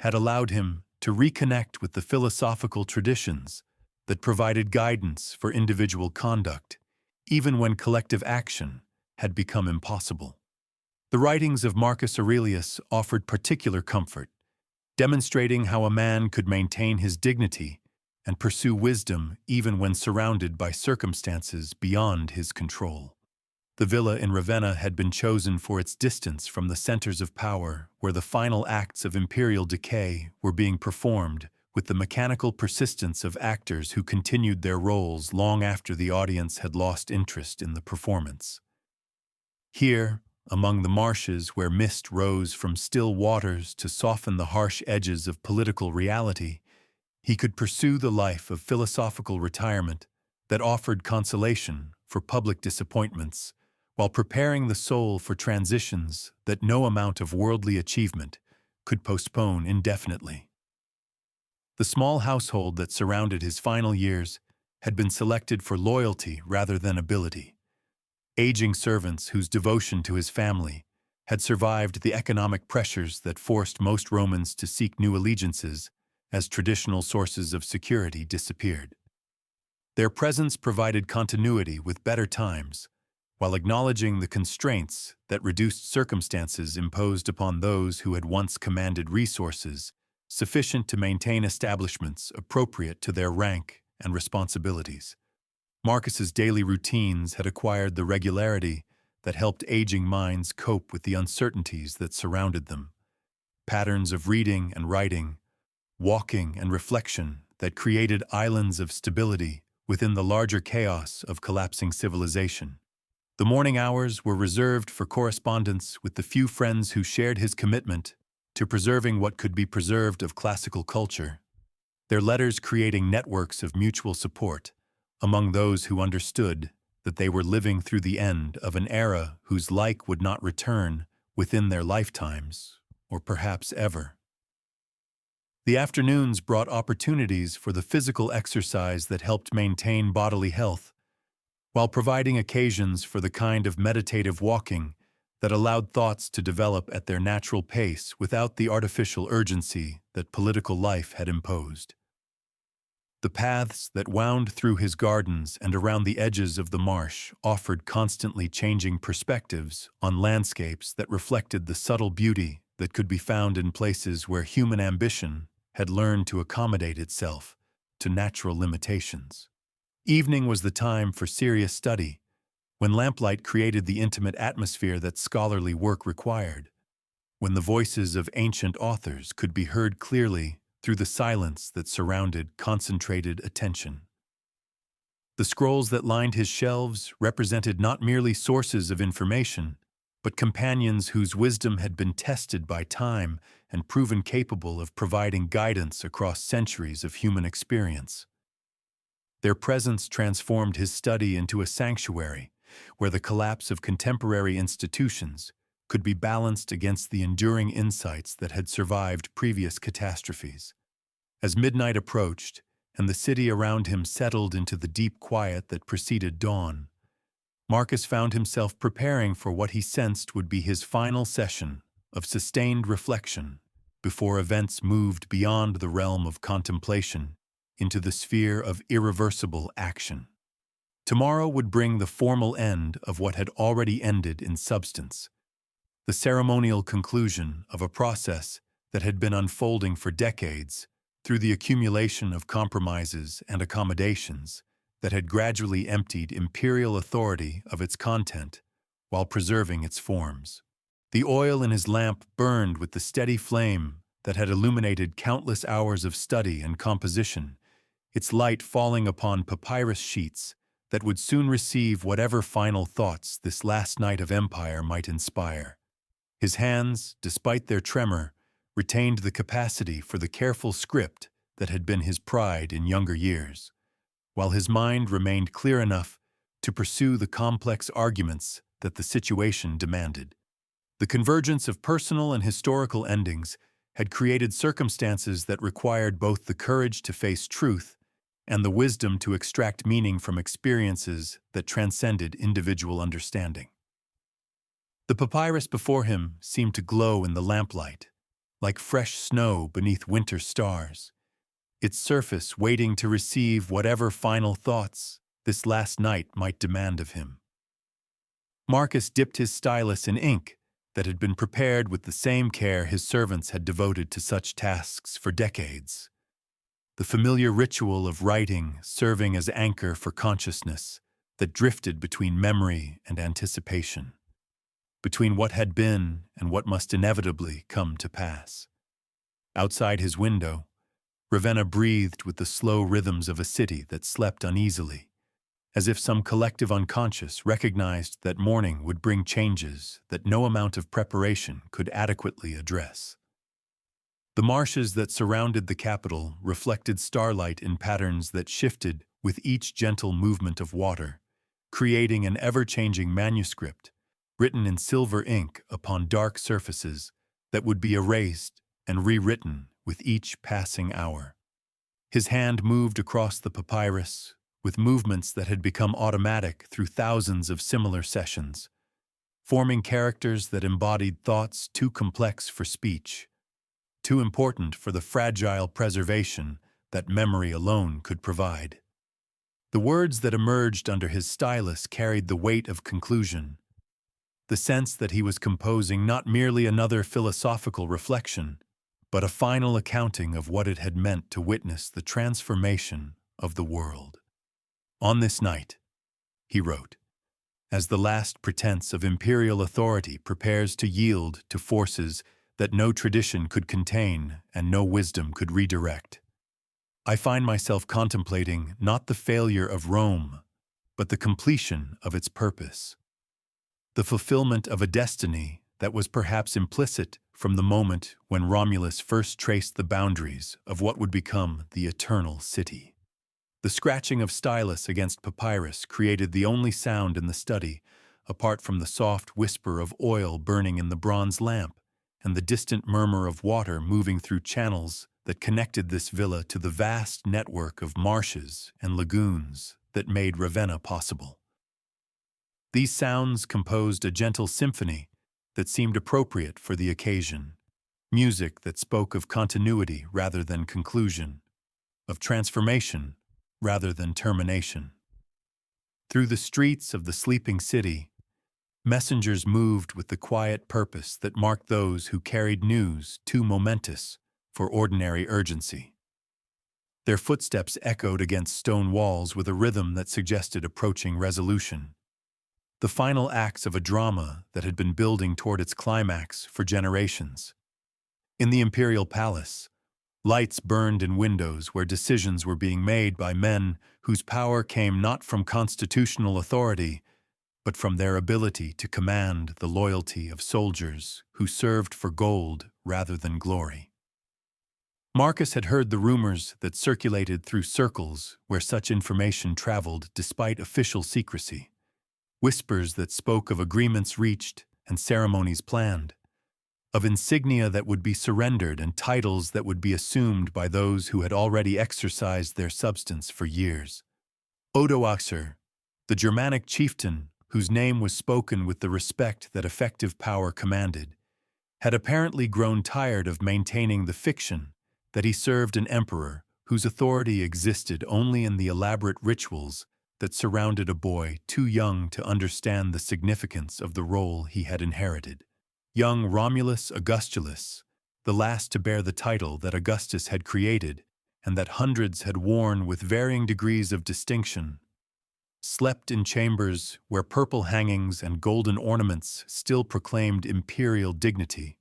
Speaker 1: had allowed him to reconnect with the philosophical traditions that provided guidance for individual conduct, even when collective action had become impossible. The writings of Marcus Aurelius offered particular comfort, demonstrating how a man could maintain his dignity and pursue wisdom even when surrounded by circumstances beyond his control. The villa in Ravenna had been chosen for its distance from the centers of power where the final acts of imperial decay were being performed, with the mechanical persistence of actors who continued their roles long after the audience had lost interest in the performance. Here, among the marshes where mist rose from still waters to soften the harsh edges of political reality, he could pursue the life of philosophical retirement that offered consolation for public disappointments, while preparing the soul for transitions that no amount of worldly achievement could postpone indefinitely. The small household that surrounded his final years had been selected for loyalty rather than ability. Aging servants whose devotion to his family had survived the economic pressures that forced most Romans to seek new allegiances as traditional sources of security disappeared. Their presence provided continuity with better times, while acknowledging the constraints that reduced circumstances imposed upon those who had once commanded resources sufficient to maintain establishments appropriate to their rank and responsibilities. Marcus's daily routines had acquired the regularity that helped aging minds cope with the uncertainties that surrounded them. Patterns of reading and writing, walking and reflection that created islands of stability within the larger chaos of collapsing civilization. The morning hours were reserved for correspondence with the few friends who shared his commitment to preserving what could be preserved of classical culture, their letters creating networks of mutual support among those who understood that they were living through the end of an era whose like would not return within their lifetimes, or perhaps ever. The afternoons brought opportunities for the physical exercise that helped maintain bodily health, while providing occasions for the kind of meditative walking that allowed thoughts to develop at their natural pace without the artificial urgency that political life had imposed. The paths that wound through his gardens and around the edges of the marsh offered constantly changing perspectives on landscapes that reflected the subtle beauty that could be found in places where human ambition had learned to accommodate itself to natural limitations. Evening was the time for serious study, when lamplight created the intimate atmosphere that scholarly work required, when the voices of ancient authors could be heard clearly through the silence that surrounded concentrated attention. The scrolls that lined his shelves represented not merely sources of information, but companions whose wisdom had been tested by time and proven capable of providing guidance across centuries of human experience. Their presence transformed his study into a sanctuary where the collapse of contemporary institutions could be balanced against the enduring insights that had survived previous catastrophes. As midnight approached and the city around him settled into the deep quiet that preceded dawn, Marcus found himself preparing for what he sensed would be his final session of sustained reflection before events moved beyond the realm of contemplation into the sphere of irreversible action. Tomorrow would bring the formal end of what had already ended in substance, the ceremonial conclusion of a process that had been unfolding for decades through the accumulation of compromises and accommodations that had gradually emptied imperial authority of its content while preserving its forms. The oil in his lamp burned with the steady flame that had illuminated countless hours of study and composition, its light falling upon papyrus sheets that would soon receive whatever final thoughts this last night of empire might inspire. His hands, despite their tremor, retained the capacity for the careful script that had been his pride in younger years, while his mind remained clear enough to pursue the complex arguments that the situation demanded. The convergence of personal and historical endings had created circumstances that required both the courage to face truth and the wisdom to extract meaning from experiences that transcended individual understanding. The papyrus before him seemed to glow in the lamplight, like fresh snow beneath winter stars, its surface waiting to receive whatever final thoughts this last night might demand of him. Marcus dipped his stylus in ink that had been prepared with the same care his servants had devoted to such tasks for decades. The familiar ritual of writing serving as anchor for consciousness that drifted between memory and anticipation, between what had been and what must inevitably come to pass. Outside his window, Ravenna breathed with the slow rhythms of a city that slept uneasily, as if some collective unconscious recognized that morning would bring changes that no amount of preparation could adequately address. The marshes that surrounded the capital reflected starlight in patterns that shifted with each gentle movement of water, creating an ever-changing manuscript written in silver ink upon dark surfaces that would be erased and rewritten with each passing hour. His hand moved across the papyrus with movements that had become automatic through thousands of similar sessions, forming characters that embodied thoughts too complex for speech, too important for the fragile preservation that memory alone could provide. The words that emerged under his stylus carried the weight of conclusion, the sense that he was composing not merely another philosophical reflection, but a final accounting of what it had meant to witness the transformation of the world. On this night, he wrote, as the last pretense of imperial authority prepares to yield to forces that no tradition could contain and no wisdom could redirect, I find myself contemplating not the failure of Rome, but the completion of its purpose, the fulfillment of a destiny that was perhaps implicit from the moment when Romulus first traced the boundaries of what would become the eternal city. The scratching of stylus against papyrus created the only sound in the study, apart from the soft whisper of oil burning in the bronze lamp and the distant murmur of water moving through channels that connected this villa to the vast network of marshes and lagoons that made Ravenna possible. These sounds composed a gentle symphony that seemed appropriate for the occasion, music that spoke of continuity rather than conclusion, of transformation rather than termination. Through the streets of the sleeping city, messengers moved with the quiet purpose that marked those who carried news too momentous for ordinary urgency. Their footsteps echoed against stone walls with a rhythm that suggested approaching resolution, the final acts of a drama that had been building toward its climax for generations. In the imperial palace, lights burned in windows where decisions were being made by men whose power came not from constitutional authority, but from their ability to command the loyalty of soldiers who served for gold rather than glory. Marcus had heard the rumors that circulated through circles where such information traveled despite official secrecy, whispers that spoke of agreements reached and ceremonies planned, of insignia that would be surrendered and titles that would be assumed by those who had already exercised their substance for years. Odoacer, the Germanic chieftain whose name was spoken with the respect that effective power commanded, had apparently grown tired of maintaining the fiction that he served an emperor whose authority existed only in the elaborate rituals that surrounded a boy too young to understand the significance of the role he had inherited. Young Romulus Augustulus, the last to bear the title that Augustus had created and that hundreds had worn with varying degrees of distinction, slept in chambers where purple hangings and golden ornaments still proclaimed imperial dignity,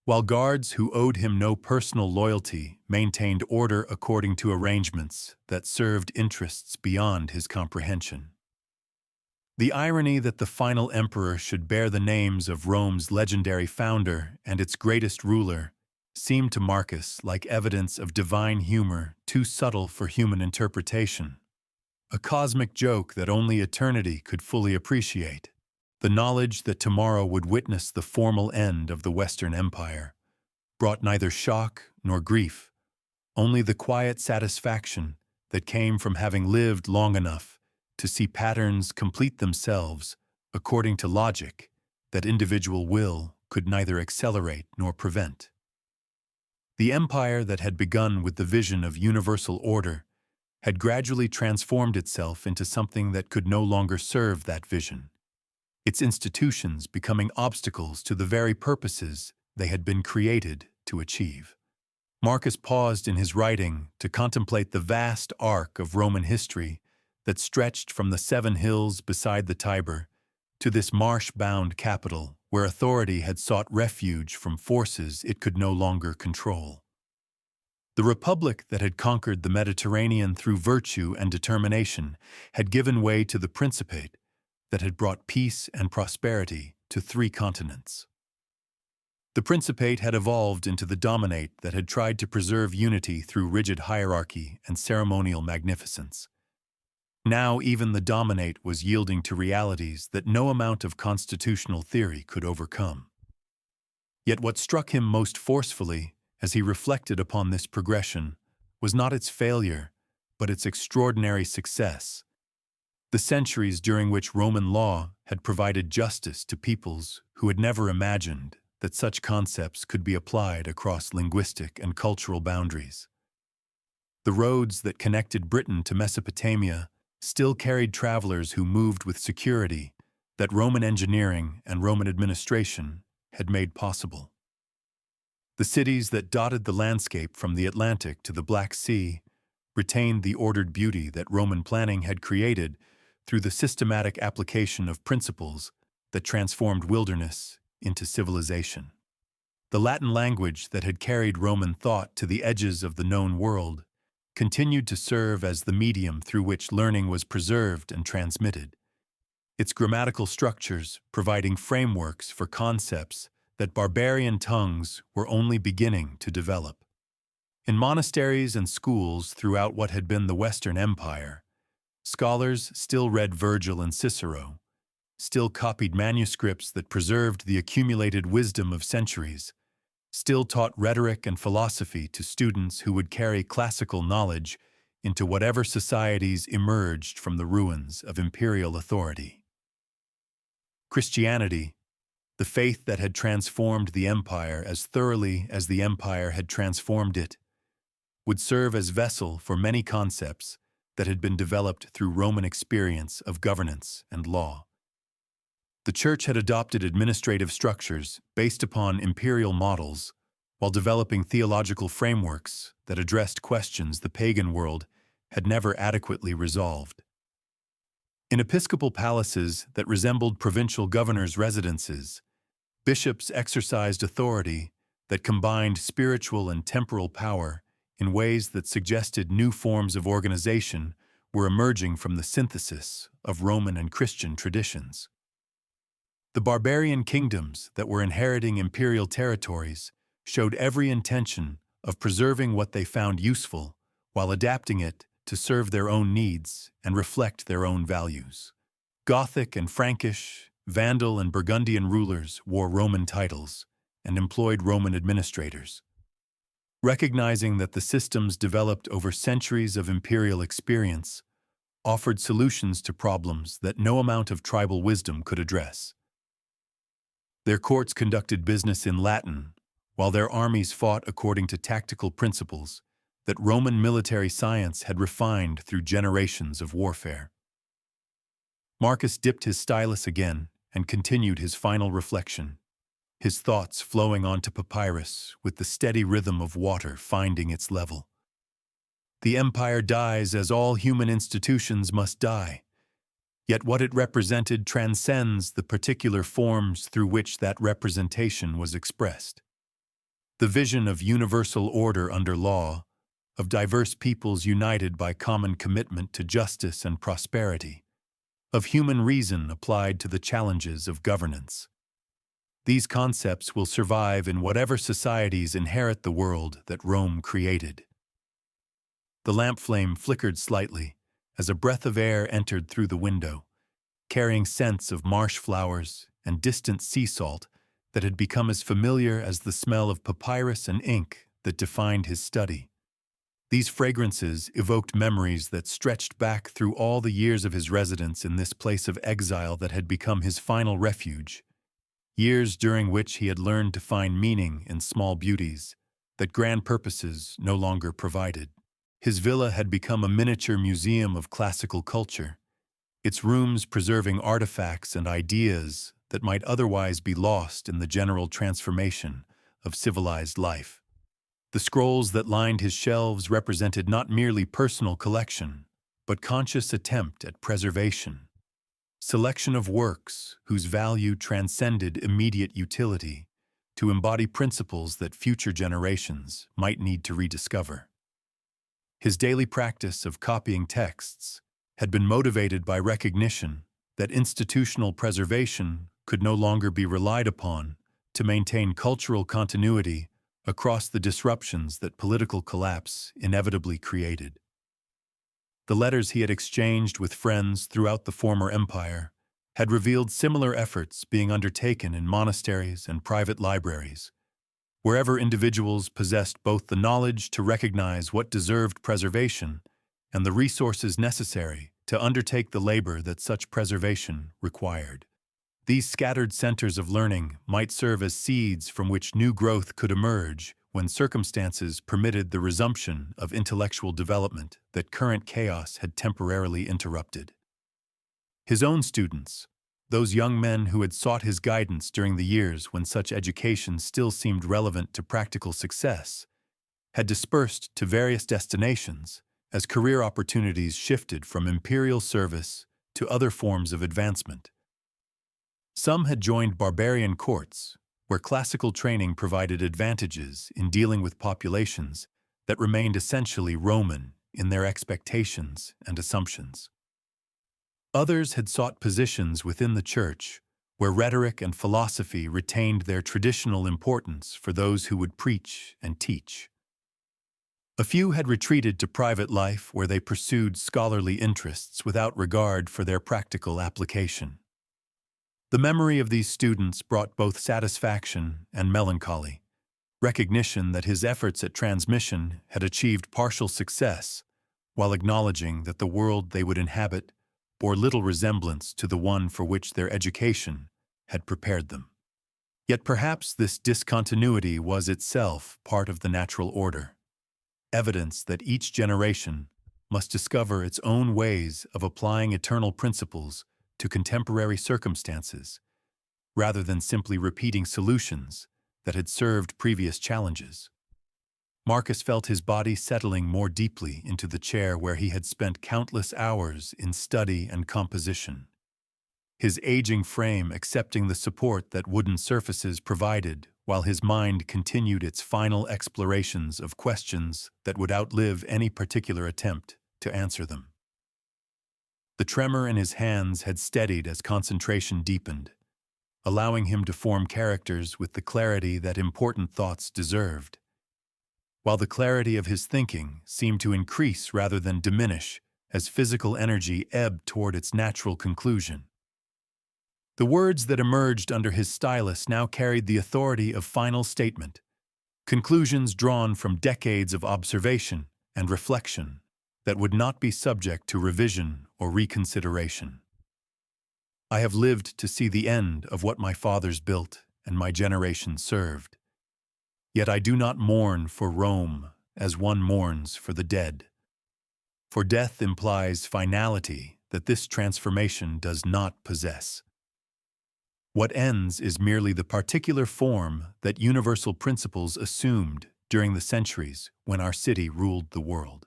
Speaker 1: while guards who owed him no personal loyalty maintained order according to arrangements that served interests beyond his comprehension. The irony that the final emperor should bear the names of Rome's legendary founder and its greatest ruler seemed to Marcus like evidence of divine humor too subtle for human interpretation, a cosmic joke that only eternity could fully appreciate. The knowledge that tomorrow would witness the formal end of the Western Empire brought neither shock nor grief, only the quiet satisfaction that came from having lived long enough to see patterns complete themselves according to logic that individual will could neither accelerate nor prevent. The empire that had begun with the vision of universal order had gradually transformed itself into something that could no longer serve that vision, its institutions becoming obstacles to the very purposes they had been created to achieve. Marcus paused in his writing to contemplate the vast arc of Roman history that stretched from the 7 hills beside the Tiber to this marsh-bound capital where authority had sought refuge from forces it could no longer control. The republic that had conquered the Mediterranean through virtue and determination had given way to the principate that had brought peace and prosperity to 3 continents. The principate had evolved into the dominate that had tried to preserve unity through rigid hierarchy and ceremonial magnificence. Now even the dominate was yielding to realities that no amount of constitutional theory could overcome. Yet what struck him most forcefully as he reflected upon this progression was not its failure, but its extraordinary success. The centuries during which Roman law had provided justice to peoples who had never imagined that such concepts could be applied across linguistic and cultural boundaries. The roads that connected Britain to Mesopotamia still carried travelers who moved with security that Roman engineering and Roman administration had made possible. The cities that dotted the landscape from the Atlantic to the Black Sea retained the ordered beauty that Roman planning had created through the systematic application of principles that transformed wilderness into civilization. The Latin language that had carried Roman thought to the edges of the known world continued to serve as the medium through which learning was preserved and transmitted, its grammatical structures providing frameworks for concepts that barbarian tongues were only beginning to develop. In monasteries and schools throughout what had been the Western Empire, scholars still read Virgil and Cicero, still copied manuscripts that preserved the accumulated wisdom of centuries, still taught rhetoric and philosophy to students who would carry classical knowledge into whatever societies emerged from the ruins of imperial authority. Christianity, the faith that had transformed the empire as thoroughly as the empire had transformed it, would serve as vessel for many concepts that had been developed through Roman experience of governance and law. The Church had adopted administrative structures based upon imperial models while developing theological frameworks that addressed questions the pagan world had never adequately resolved. In episcopal palaces that resembled provincial governors' residences, bishops exercised authority that combined spiritual and temporal power in ways that suggested new forms of organization were emerging from the synthesis of Roman and Christian traditions. The barbarian kingdoms that were inheriting imperial territories showed every intention of preserving what they found useful while adapting it to serve their own needs and reflect their own values. Gothic and Frankish, Vandal and Burgundian rulers wore Roman titles and employed Roman administrators. Recognizing that the systems developed over centuries of imperial experience offered solutions to problems that no amount of tribal wisdom could address. Their courts conducted business in Latin, while their armies fought according to tactical principles that Roman military science had refined through generations of warfare. Marcus dipped his stylus again and continued his final reflection, his thoughts flowing onto papyrus with the steady rhythm of water finding its level. The empire dies as all human institutions must die, yet what it represented transcends the particular forms through which that representation was expressed. The vision of universal order under law, of diverse peoples united by common commitment to justice and prosperity, of human reason applied to the challenges of governance. These concepts will survive in whatever societies inherit the world that Rome created. The lamp flame flickered slightly as a breath of air entered through the window, carrying scents of marsh flowers and distant sea salt that had become as familiar as the smell of papyrus and ink that defined his study. These fragrances evoked memories that stretched back through all the years of his residence in this place of exile that had become his final refuge, years during which he had learned to find meaning in small beauties that grand purposes no longer provided. His villa had become a miniature museum of classical culture, its rooms preserving artifacts and ideas that might otherwise be lost in the general transformation of civilized life. The scrolls that lined his shelves represented not merely personal collection, but conscious attempt at preservation. Selection of works whose value transcended immediate utility to embody principles that future generations might need to rediscover. His daily practice of copying texts had been motivated by recognition that institutional preservation could no longer be relied upon to maintain cultural continuity across the disruptions that political collapse inevitably created. The letters he had exchanged with friends throughout the former empire had revealed similar efforts being undertaken in monasteries and private libraries, wherever individuals possessed both the knowledge to recognize what deserved preservation and the resources necessary to undertake the labor that such preservation required. These scattered centers of learning might serve as seeds from which new growth could emerge when circumstances permitted the resumption of intellectual development that current chaos had temporarily interrupted. His own students, those young men who had sought his guidance during the years when such education still seemed relevant to practical success, had dispersed to various destinations as career opportunities shifted from imperial service to other forms of advancement. Some had joined barbarian courts, where classical training provided advantages in dealing with populations that remained essentially Roman in their expectations and assumptions. Others had sought positions within the church, where rhetoric and philosophy retained their traditional importance for those who would preach and teach. A few had retreated to private life where they pursued scholarly interests without regard for their practical application. The memory of these students brought both satisfaction and melancholy, recognition that his efforts at transmission had achieved partial success, while acknowledging that the world they would inhabit bore little resemblance to the one for which their education had prepared them. Yet perhaps this discontinuity was itself part of the natural order, evidence that each generation must discover its own ways of applying eternal principles to contemporary circumstances, rather than simply repeating solutions that had served previous challenges. Marcus felt his body settling more deeply into the chair where he had spent countless hours in study and composition, his aging frame accepting the support that wooden surfaces provided while his mind continued its final explorations of questions that would outlive any particular attempt to answer them. The tremor in his hands had steadied as concentration deepened, allowing him to form characters with the clarity that important thoughts deserved, while the clarity of his thinking seemed to increase rather than diminish as physical energy ebbed toward its natural conclusion. The words that emerged under his stylus now carried the authority of final statement, conclusions drawn from decades of observation and reflection that would not be subject to revision or reconsideration. I have lived to see the end of what my fathers built and my generation served. Yet I do not mourn for Rome as one mourns for the dead. For death implies finality that this transformation does not possess. What ends is merely the particular form that universal principles assumed during the centuries when our city ruled the world.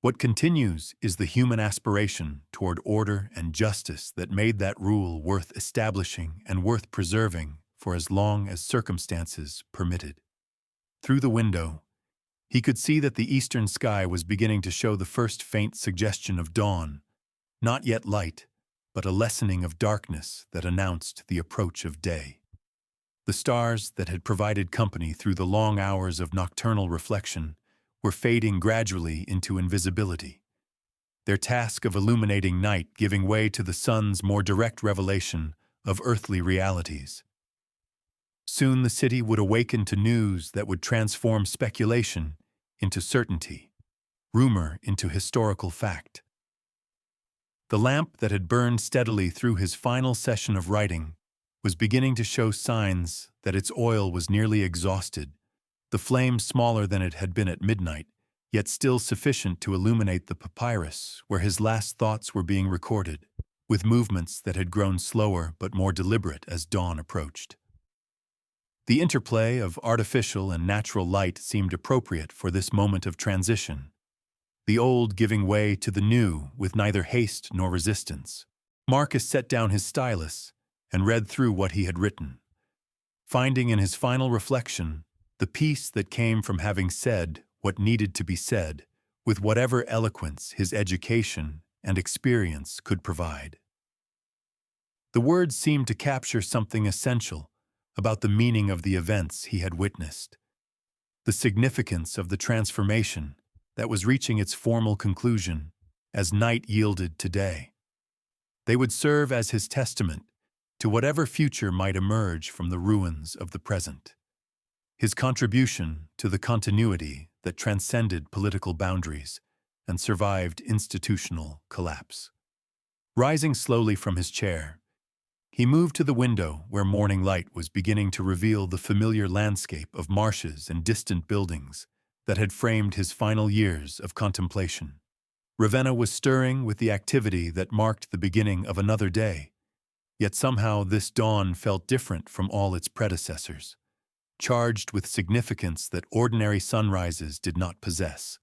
Speaker 1: What continues is the human aspiration toward order and justice that made that rule worth establishing and worth preserving for as long as circumstances permitted. Through the window, he could see that the eastern sky was beginning to show the first faint suggestion of dawn, not yet light, but a lessening of darkness that announced the approach of day. The stars that had provided company through the long hours of nocturnal reflection were fading gradually into invisibility, their task of illuminating night giving way to the sun's more direct revelation of earthly realities. Soon the city would awaken to news that would transform speculation into certainty, rumor into historical fact. The lamp that had burned steadily through his final session of writing was beginning to show signs that its oil was nearly exhausted, the flame smaller than it had been at midnight, yet still sufficient to illuminate the papyrus where his last thoughts were being recorded, with movements that had grown slower but more deliberate as dawn approached. The interplay of artificial and natural light seemed appropriate for this moment of transition, the old giving way to the new with neither haste nor resistance. Marcus set down his stylus and read through what he had written, finding in his final reflection the peace that came from having said what needed to be said with whatever eloquence his education and experience could provide. The words seemed to capture something essential about the meaning of the events he had witnessed, the significance of the transformation that was reaching its formal conclusion as night yielded to day. They would serve as his testament to whatever future might emerge from the ruins of the present, his contribution to the continuity that transcended political boundaries and survived institutional collapse. Rising slowly from his chair, He moved to the window where morning light was beginning to reveal the familiar landscape of marshes and distant buildings that had framed his final years of contemplation. Ravenna was stirring with the activity that marked the beginning of another day, yet somehow this dawn felt different from all its predecessors, charged with significance that ordinary sunrises did not possess.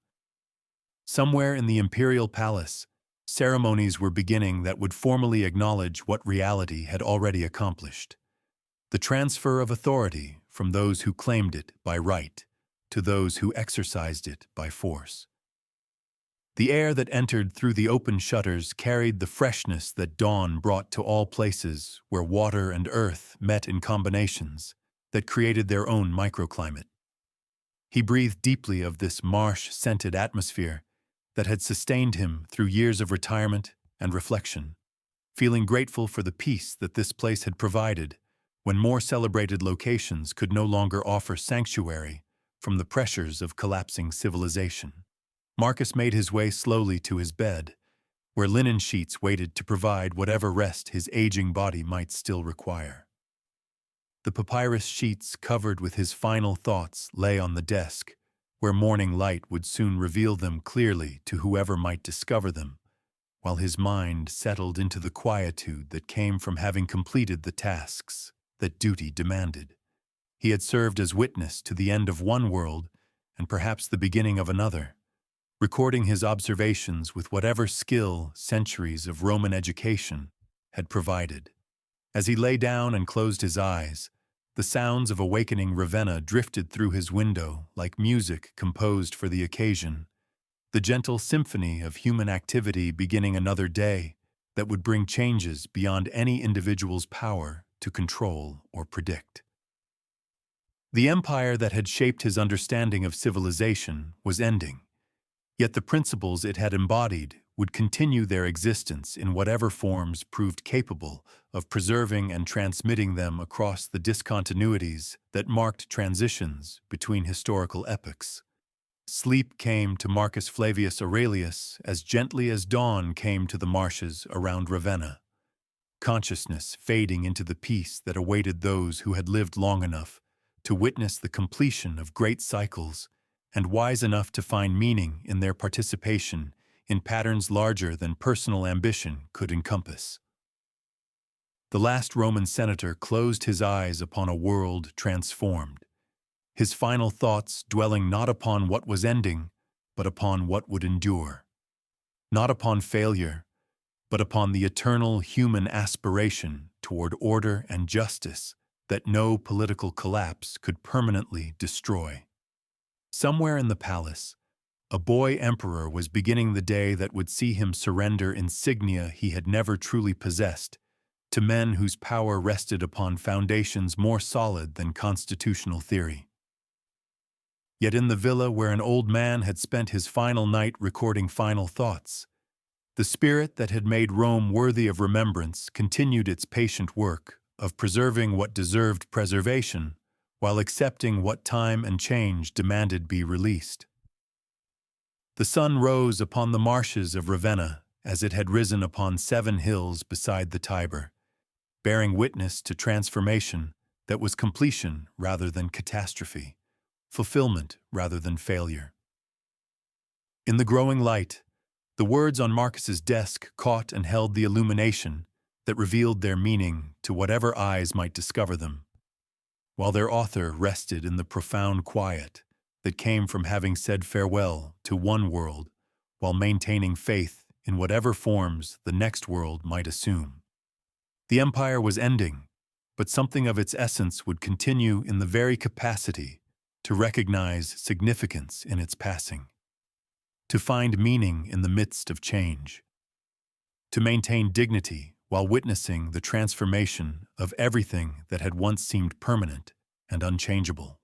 Speaker 1: Somewhere in the imperial palace, ceremonies were beginning that would formally acknowledge what reality had already accomplished: the transfer of authority from those who claimed it by right to those who exercised it by force. The air that entered through the open shutters carried the freshness that dawn brought to all places where water and earth met in combinations that created their own microclimate. He breathed deeply of this marsh-scented atmosphere that had sustained him through years of retirement and reflection, feeling grateful for the peace that this place had provided when more celebrated locations could no longer offer sanctuary from the pressures of collapsing civilization. Marcus made his way slowly to his bed, where linen sheets waited to provide whatever rest his aging body might still require. The papyrus sheets covered with his final thoughts lay on the desk, where morning light would soon reveal them clearly to whoever might discover them, while his mind settled into the quietude that came from having completed the tasks that duty demanded. He had served as witness to the end of one world and perhaps the beginning of another, recording his observations with whatever skill centuries of Roman education had provided. As he lay down and closed his eyes, the sounds of awakening Ravenna drifted through his window like music composed for the occasion, the gentle symphony of human activity beginning another day that would bring changes beyond any individual's power to control or predict. The empire that had shaped his understanding of civilization was ending, yet the principles it had embodied would continue their existence in whatever forms proved capable of preserving and transmitting them across the discontinuities that marked transitions between historical epochs. Sleep came to Marcus Flavius Aurelius as gently as dawn came to the marshes around Ravenna, consciousness fading into the peace that awaited those who had lived long enough to witness the completion of great cycles and wise enough to find meaning in their participation in patterns larger than personal ambition could encompass. The last Roman senator closed his eyes upon a world transformed, his final thoughts dwelling not upon what was ending, but upon what would endure. Not upon failure, but upon the eternal human aspiration toward order and justice that no political collapse could permanently destroy. Somewhere in the palace, a boy emperor was beginning the day that would see him surrender insignia he had never truly possessed to men whose power rested upon foundations more solid than constitutional theory. Yet in the villa where an old man had spent his final night recording final thoughts, the spirit that had made Rome worthy of remembrance continued its patient work of preserving what deserved preservation while accepting what time and change demanded be released. The sun rose upon the marshes of Ravenna as it had risen upon 7 hills beside the Tiber, bearing witness to transformation that was completion rather than catastrophe, fulfillment rather than failure. In the growing light, the words on Marcus's desk caught and held the illumination that revealed their meaning to whatever eyes might discover them, while their author rested in the profound quiet that came from having said farewell to one world while maintaining faith in whatever forms the next world might assume. The empire was ending, but something of its essence would continue in the very capacity to recognize significance in its passing, to find meaning in the midst of change, to maintain dignity while witnessing the transformation of everything that had once seemed permanent and unchangeable.